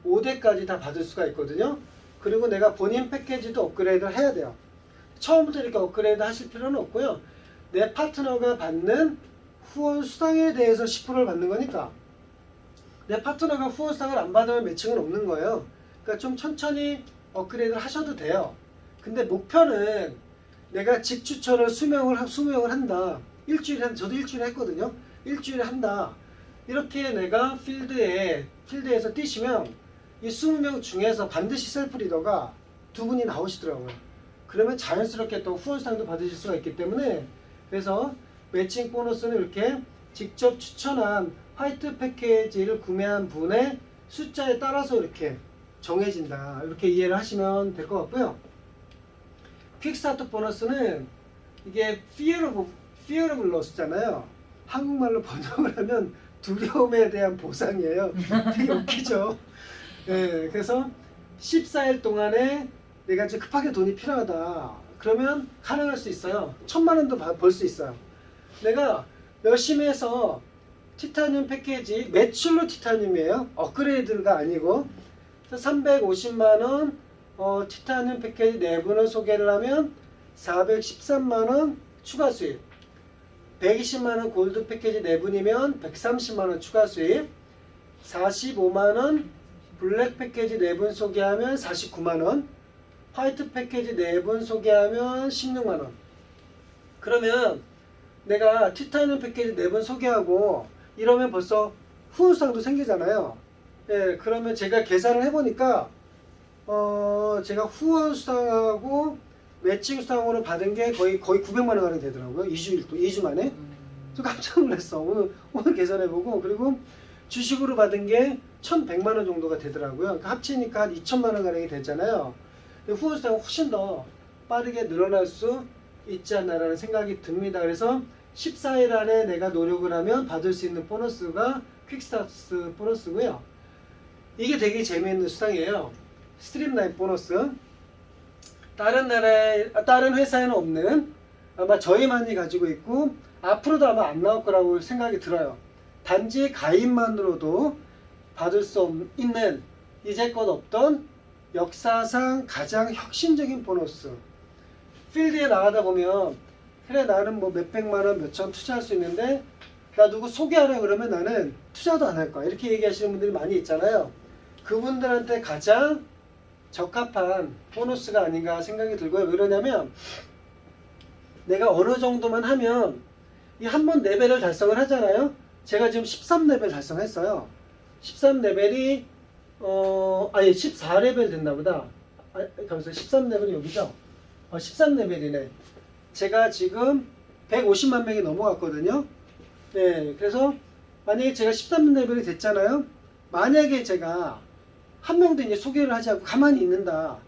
5대까지 다 받을 수가 있거든요. 그리고 내가 본인 패키지도 업그레이드를 해야 돼요. 처음부터 이렇게 업그레이드 하실 필요는 없고요. 내 파트너가 받는 후원 수당에 대해서 10%를 받는 거니까 내 파트너가 후원 수당을 안 받으면 매칭은 없는 거예요. 그러니까 좀 천천히 업그레이드를 하셔도 돼요. 근데 목표는 내가 직 추천을 20명을 한다. 저도 일주일에 했거든요. 일주일에 한다. 이렇게 내가 필드에서 뛰시면 이 20명 중에서 반드시 셀프 리더가 2분이 나오시더라고요. 그러면 자연스럽게 또 후원상도 받으실 수가 있기 때문에 그래서 매칭 보너스는 이렇게 직접 추천한 화이트 패키지를 구매한 분의 숫자에 따라서 이렇게 정해진다. 이렇게 이해를 하시면 될 것 같고요. 퀵스타트 보너스는 이게 fear of loss잖아요. 한국말로 번역을 하면 두려움에 대한 보상이에요. 되게 웃기죠. 네, 그래서 14일 동안에 내가 이제 급하게 돈이 필요하다. 그러면 가능할 수 있어요. 1,000만 원도 벌 수 있어요. 내가 열심히 해서 티타늄 패키지, 매출로 티타늄이에요. 업그레이드가 아니고. 그래서 350만 원 티타늄 패키지 4분을 소개를 하면 413만 원 추가 수입. 120만 원 골드 패키지 4분이면 130만 원 추가 수입. 45만 원 블랙 패키지 4분 소개하면 49만 원. 화이트 패키지 4분 소개하면 16만 원. 그러면 내가 티타늄 패키지 4분 소개하고 이러면 벌써 후원수당도 생기잖아요. 예, 그러면 제가 계산을 해보니까 제가 후원수당하고 매칭 수당으로 받은 게 거의 900만 원 가량 되더라고요. 2주 만에. 저 깜짝 놀랐어. 오늘 계산해보고 그리고 주식으로 받은 게 1,100만 원 정도가 되더라고요. 그러니까 합치니까 한 2천만 원 가량이 되잖아요. 후원수당은 훨씬 더 빠르게 늘어날 수 있지 않나라는 생각이 듭니다. 그래서 14일 안에 내가 노력을 하면 받을 수 있는 보너스가 퀵스타트 보너스고요. 이게 되게 재미있는 수당이에요. 스트림라인 보너스. 다른 회사에는 없는 아마 저희만이 가지고 있고 앞으로도 아마 안 나올 거라고 생각이 들어요. 단지 가입만으로도 받을 수 있는 이제껏 없던 역사상 가장 혁신적인 보너스. 필드에 나가다 보면 그래 나는 뭐 몇백만 원, 몇천 투자할 수 있는데 나 누구 소개하라 그러면 나는 투자도 안 할 거야. 이렇게 얘기하시는 분들이 많이 있잖아요. 그분들한테 가장 적합한 보너스가 아닌가 생각이 들고요. 왜 그러냐면 내가 어느 정도만 하면 이 한 번 레벨을 달성을 하잖아요. 제가 지금 13레벨 달성했어요. 13레벨이 14레벨 됐나 보다. 잠시만요. 13레벨이 여기죠? 13레벨이네. 제가 지금 150만 명이 넘어갔거든요. 네, 그래서 만약에 제가 13레벨이 됐잖아요. 만약에 제가 한 명도 이제 소개를 하지 않고 가만히 있는다.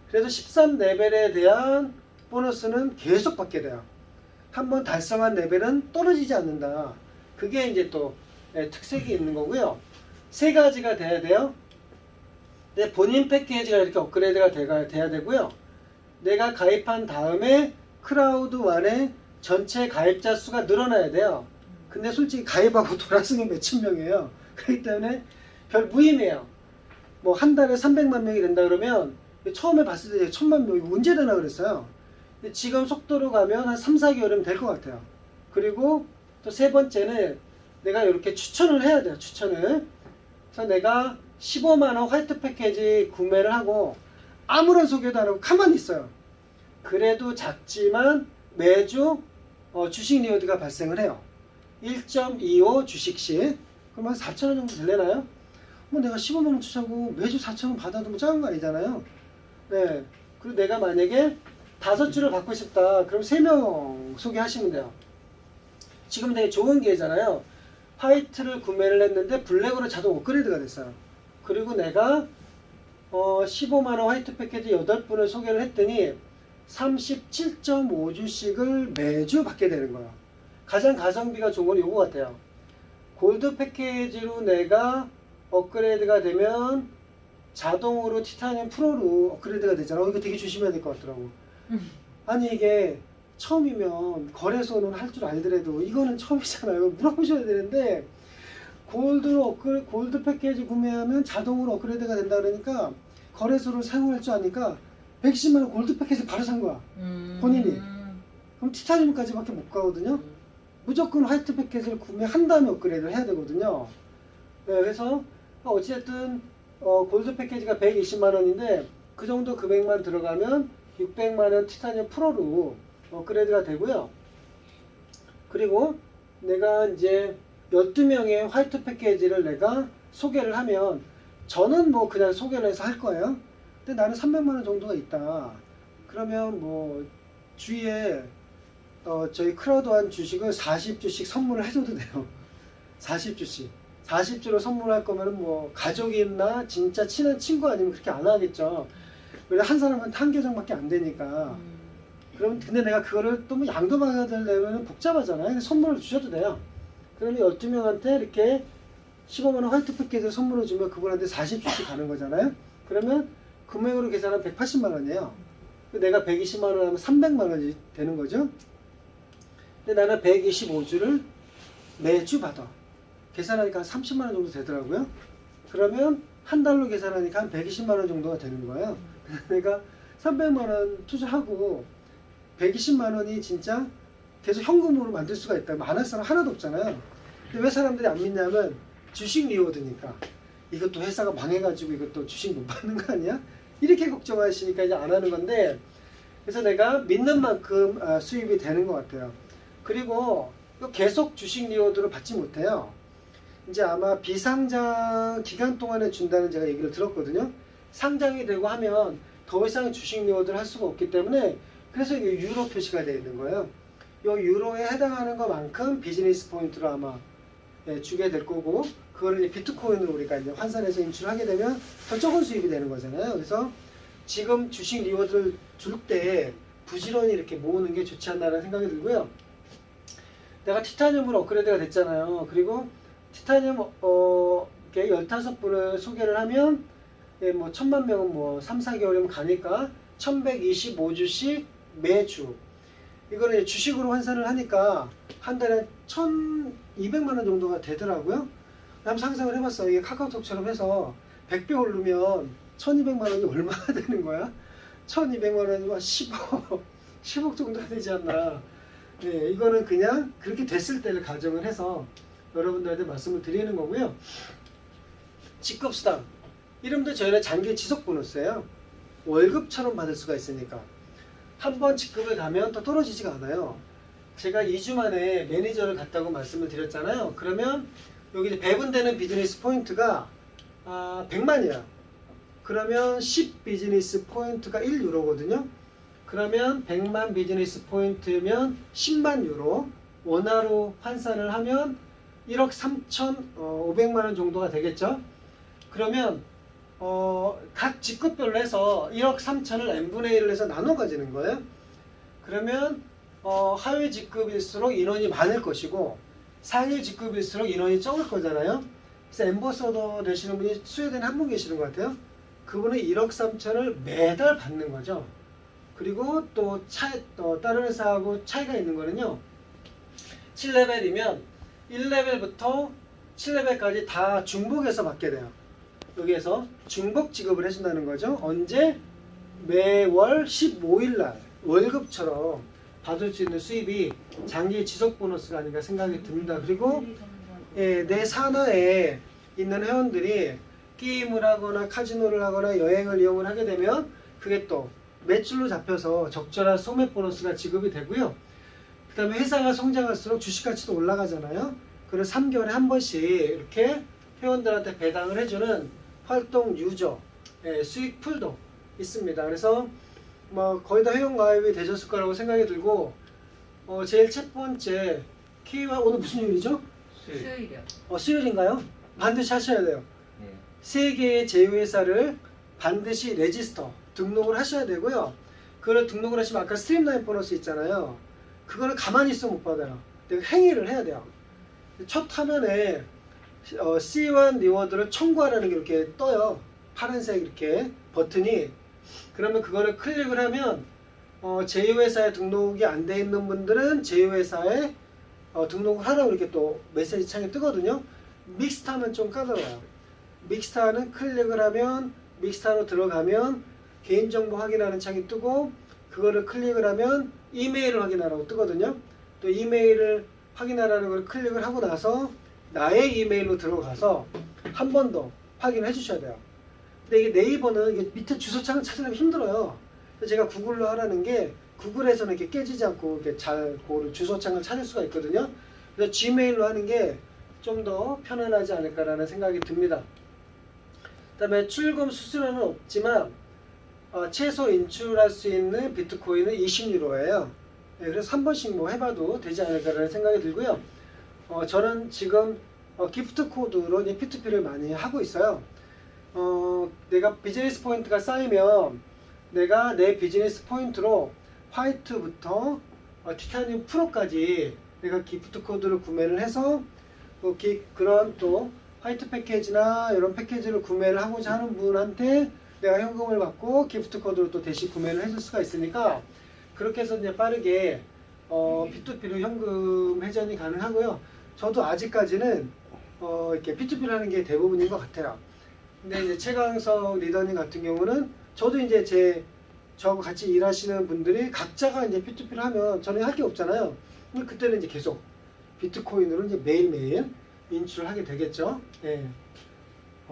그래도 13레벨에 대한 보너스는 계속 받게 돼요. 한번 달성한 레벨은 떨어지지 않는다. 그게 이제 또 특색이 있는 거고요. 세 가지가 돼야 돼요. 내 본인 패키지가 이렇게 업그레이드가 돼야 되고요. 내가 가입한 다음에 크라우드1의 전체 가입자 수가 늘어나야 돼요. 근데 솔직히 가입하고 돌아서는 몇천 명이에요. 그렇기 때문에 별 무의미해요. 뭐 한 달에 300만 명이 된다 그러면 처음에 봤을 때 1000만 명 이거 언제 되나 그랬어요. 근데 지금 속도로 가면 한 3, 4개월이면 될 것 같아요. 그리고 또 세 번째는 내가 이렇게 추천을 해야 돼요. 추천을. 그래서 내가 15만 원 화이트 패키지 구매를 하고 아무런 소개도 안 하고 가만히 있어요. 그래도 작지만 매주 주식 리워드가 발생을 해요. 1.25 주식씩. 그러면 4,000원 정도 되려나요? 뭐 내가 15만 원 투자하고 매주 4,000원 받아도 뭐 작은 거 아니잖아요. 네. 그리고 내가 만약에 5주를 받고 싶다. 그럼 3명 소개하시면 돼요. 지금 되게 좋은 기회잖아요. 화이트를 구매를 했는데 블랙으로 자동 업그레이드가 됐어요. 그리고 내가 15만 원 화이트 패키지 8분을 소개를 했더니 37.5주씩을 매주 받게 되는 거예요. 가장 가성비가 좋은 건 이거 같아요. 골드 패키지로 내가 업그레이드가 되면 자동으로 티타늄 프로로 업그레이드가 되잖아. 이거 되게 조심해야 될 것 같더라고. 아니 이게 처음이면 거래소는 할 줄 알더라도 이거는 처음이잖아요. 물어보셔야 되는데 골드 패키지 구매하면 자동으로 업그레이드가 된다 그러니까 거래소를 사용할 줄 아니까 110만 원 골드 패키지 바로 산 거야. 본인이. 그럼 티타늄까지밖에 못 가거든요. 무조건 화이트 패키지를 구매한 다음에 업그레이드를 해야 되거든요. 네, 그래서 어쨌든 골드 패키지가 120만 원인데 그 정도 금액만 들어가면 600만 원 티타늄 프로로 업그레이드가 되고요. 그리고 내가 이제 12명의 화이트 패키지를 내가 소개를 하면 저는 뭐 그냥 소개를 해서 할 거예요. 근데 나는 300만 원 정도가 있다. 그러면 뭐 주위에 저희 크라우드한 주식을 40주씩 선물을 해줘도 돼요. 40주씩. 40주로 선물할 거면 뭐 가족이나 진짜 친한 친구 아니면 그렇게 안 하겠죠. 왜냐면 한 사람한테 한 계정밖에 안 되니까. 그럼 근데 내가 그거를 또 뭐 양도 받아들려면 복잡하잖아요. 선물을 주셔도 돼요. 그러면 12명한테 이렇게 15만 원 화이트 패키지를 선물을 주면 그분한테 40주씩 가는 거잖아요. 그러면 금액으로 계산하면 180만 원이에요. 내가 120만 원 하면 300만 원이 되는 거죠. 근데 나는 125주를 매주 받아. 계산하니까 한 30만 원 정도 되더라고요. 그러면 한 달로 계산하니까 한 120만 원 정도가 되는 거예요. 내가 300만 원 투자하고 120만 원이 진짜 계속 현금으로 만들 수가 있다. 안 할 사람 하나도 없잖아요. 근데 왜 사람들이 안 믿냐면 주식 리워드니까. 이것도 회사가 망해가지고 이것도 주식 못 받는 거 아니야? 이렇게 걱정하시니까 이제 안 하는 건데, 그래서 내가 믿는 만큼 수입이 되는 것 같아요. 그리고 계속 주식 리워드를 받지 못해요. 이제 아마 비상장 기간 동안에 준다는 제가 얘기를 들었거든요. 상장이 되고 하면 더 이상 주식 리워드를 할 수가 없기 때문에, 그래서 이게 유로 표시가 되어 있는 거예요. 이 유로에 해당하는 것만큼 비즈니스 포인트로 아마 주게 될 거고, 그거를 이제 비트코인으로 우리가 이제 환산해서 인출하게 되면 더 적은 수입이 되는 거잖아요. 그래서 지금 주식 리워드를 줄 때 부지런히 이렇게 모으는 게 좋지 않나라는 생각이 들고요. 내가 티타늄으로 업그레이드가 됐잖아요. 그리고 티타늄 이렇게 15분을 소개를 하면 뭐 1000만 명은 뭐 3, 4개월이면 가니까 1125주씩 매주. 이거는 주식으로 환산을 하니까 한 달에 1200만 원 정도가 되더라고요. 한번 상상을 해봤어요. 이게 카카오톡처럼 해서 100배 오르면 1200만 원이 얼마나 되는 거야? 1200만 원이면 10억 정도가 되지 않나. 네, 이거는 그냥 그렇게 됐을 때를 가정을 해서 여러분들한테 말씀을 드리는 거고요. 직급수당. 이름도 저희는 장기 지속 보너스예요. 월급처럼 받을 수가 있으니까. 한 번 직급을 가면 또 떨어지지가 않아요. 제가 2주 만에 매니저를 갔다고 말씀을 드렸잖아요. 그러면 여기 이제 배분되는 비즈니스 포인트가 100만이야. 그러면 10 비즈니스 포인트가 1유로거든요. 그러면 100만 비즈니스 포인트면 10만 유로. 원화로 환산을 하면 1억 3,500만 원 정도가 되겠죠. 그러면 각 직급별로 해서 1억 3천을 n분의 1을 해서 나눠 가지는 거예요. 그러면 하위 직급일수록 인원이 많을 것이고 상위 직급일수록 인원이 적을 거잖아요. 그래서 엠버서더 되시는 분이 스웨덴에 한 분 계시는 것 같아요. 그분은 1억 3천을 매달 받는 거죠. 그리고 또 다른 회사하고 차이가 있는 거는요. 7레벨이면 1레벨부터 7레벨까지 다 중복해서 받게 돼요. 여기에서 중복 지급을 해준다는 거죠. 언제? 매월 15일 날 월급처럼 받을 수 있는 수입이 장기 지속 보너스가 아닌가 생각이 듭니다. 그리고 내 산하에 있는 회원들이 게임을 하거나 카지노를 하거나 여행을 이용을 하게 되면 그게 또 매출로 잡혀서 적절한 소매 보너스가 지급이 되고요. 그 다음에 회사가 성장할수록 주식 가치도 올라가잖아요. 그걸 3개월에 한 번씩 이렇게 회원들한테 배당을 해주는 활동 유저 수익 풀도 있습니다. 그래서 뭐 거의 다 회원 가입이 되셨을 거라고 생각이 들고 제일 첫 번째 키와 오늘 무슨 요일이죠? 수요일이요. 수요일인가요? 반드시 하셔야 돼요. 네. 3개의 제휴회사를 반드시 레지스터 등록을 하셔야 되고요. 그걸 등록을 하시면 아까 스트림라인 보너스 있잖아요. 그거는 가만히 있으면 못 받아요. 내가 행위를 해야 돼요. 첫 화면에 C1 리워드를 청구하라는 게 이렇게 떠요. 파란색 이렇게 버튼이. 그러면 그거를 클릭을 하면 제휴회사에 등록이 안 돼 있는 분들은 제휴회사에 등록을 하라고 이렇게 또 메시지 창이 뜨거든요. 믹스타는 좀 까다로워요. 믹스타는 클릭을 하면 믹스타로 들어가면 개인정보 확인하는 창이 뜨고 그거를 클릭을 하면 이메일을 확인하라고 뜨거든요. 또 이메일을 확인하라는 걸 클릭을 하고 나서 나의 이메일로 들어가서 한 번 더 확인해 주셔야 돼요. 근데 이게 네이버는 이게 밑에 주소창을 찾으려면 힘들어요. 그래서 제가 구글로 하라는 게 구글에서는 이렇게 깨지지 않고 이렇게 잘 그 주소창을 찾을 수가 있거든요. 그래서 지메일로 하는 게 좀 더 편안하지 않을까라는 생각이 듭니다. 그 다음에 출금 수수료는 없지만 최소 인출할 수 있는 비트코인은 20유로예요. 그래서 한 번씩 뭐 해봐도 되지 않을까라는 생각이 들고요. 저는 지금 기프트 코드로 이제 P2P를 많이 하고 있어요. 내가 비즈니스 포인트가 쌓이면 내가 내 비즈니스 포인트로 화이트부터 티타늄 프로까지 내가 기프트 코드를 구매를 해서 그런 또 화이트 패키지나 이런 패키지를 구매를 하고자 하는 분한테 내가 현금을 받고 기프트 코드로 또 대신 구매를 해줄 수가 있으니까 그렇게 해서 이제 빠르게 P2P로 현금 회전이 가능하고요. 저도 아직까지는 이렇게 P2P를 하는 게 대부분인 것 같아요. 근데 이제 최강석 리더님 같은 경우는 저도 이제 저하고 같이 일하시는 분들이 각자가 이제 P2P를 하면 저는 할 게 없잖아요. 근데 그때는 이제 계속 비트코인으로 이제 매일매일 인출을 하게 되겠죠. 예.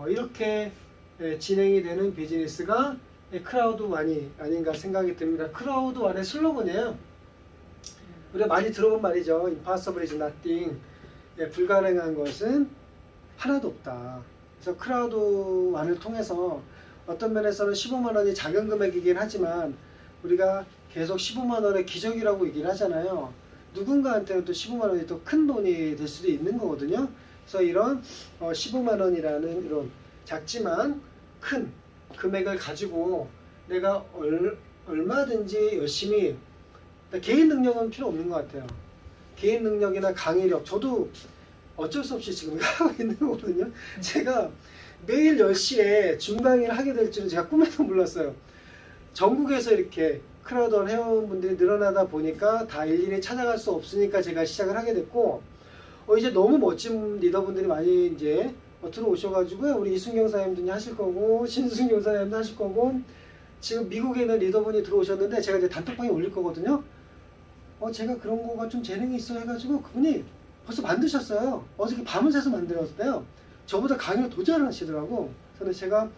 이렇게 진행이 되는 비즈니스가 크라우드 완이 아닌가 생각이 듭니다. 크라우드 완의 슬로건이에요. 우리가 많이 들어본 말이죠. Impossible is nothing. 불가능한 것은 하나도 없다. 그래서 크라우드 완을 통해서 어떤 면에서는 15만 원이 작은 금액이긴 하지만 우리가 계속 15만 원의 기적이라고 얘기를 하잖아요. 누군가한테는 또 15만 원이 또 큰 돈이 될 수도 있는 거거든요. 그래서 이런 15만 원이라는 이런 작지만 큰 금액을 가지고 내가 얼마든지 열심히 개인 능력은 필요 없는 것 같아요. 개인 능력이나 강의력 저도 어쩔 수 없이 지금 하고 있는 거거든요. 제가 매일 10시에 줌 강의를 하게 될 줄은 제가 꿈에도 몰랐어요. 전국에서 이렇게 크라우드원 회원분들이 늘어나다 보니까 다 일일이 찾아갈 수 없으니까 제가 시작을 하게 됐고 이제 너무 멋진 리더분들이 많이 이제 들어오셔가지고요. 우리 이순경 사장님도 하실 거고 신순경 사장님도 하실 거고 지금 미국에 있는 리더분이 들어오셨는데 제가 이제 단톡방에 올릴 거거든요. 제가 그런 거가 좀 재능이 있어 해가지고 그분이 벌써 만드셨어요. 어저께 밤을 새서 만들었대요. 저보다 강의를 더 잘하시더라고. 그래서 제가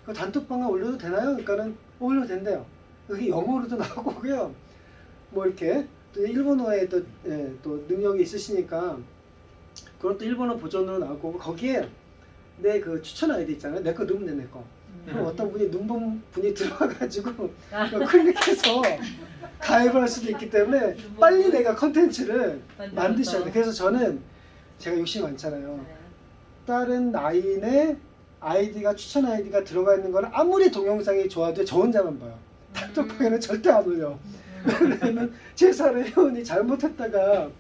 그 단톡방에 올려도 되나요? 그러니까는 올려도 된대요. 그게 영어로도 나오고요. 뭐 이렇게 또 일본어에 또 능력이 있으시니까 그것도 일본어 버전으로 나오고 거기에 내 그 추천 아이디 있잖아요. 내 거 넣으면 돼, 내 거. 그럼 어떤 분이 눈본 분이 들어와가지고 클릭해서 가입할 수도 있기 때문에 빨리 내가 컨텐츠를 만드셔야 돼. 그래서 저는 제가 욕심이 많잖아요. 다른 라인에 아이디가 추천 아이디가 들어가 있는 거는 아무리 동영상이 좋아도 저 혼자만 봐요. 단톡방에는 절대 안 올려. 왜냐면 제 사례 회원이 잘못했다가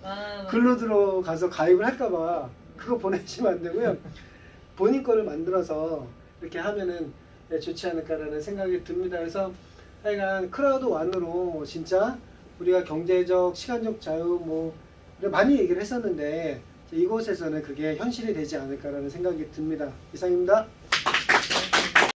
글로 들어가서 가입을 할까봐 그거 보내시면 안 되고요. 본인 거를 만들어서 이렇게 하면은 좋지 않을까라는 생각이 듭니다. 그래서 하여간 크라우드 완으로 진짜 우리가 경제적, 시간적 자유 뭐 많이 얘기를 했었는데 이곳에서는 그게 현실이 되지 않을까라는 생각이 듭니다. 이상입니다.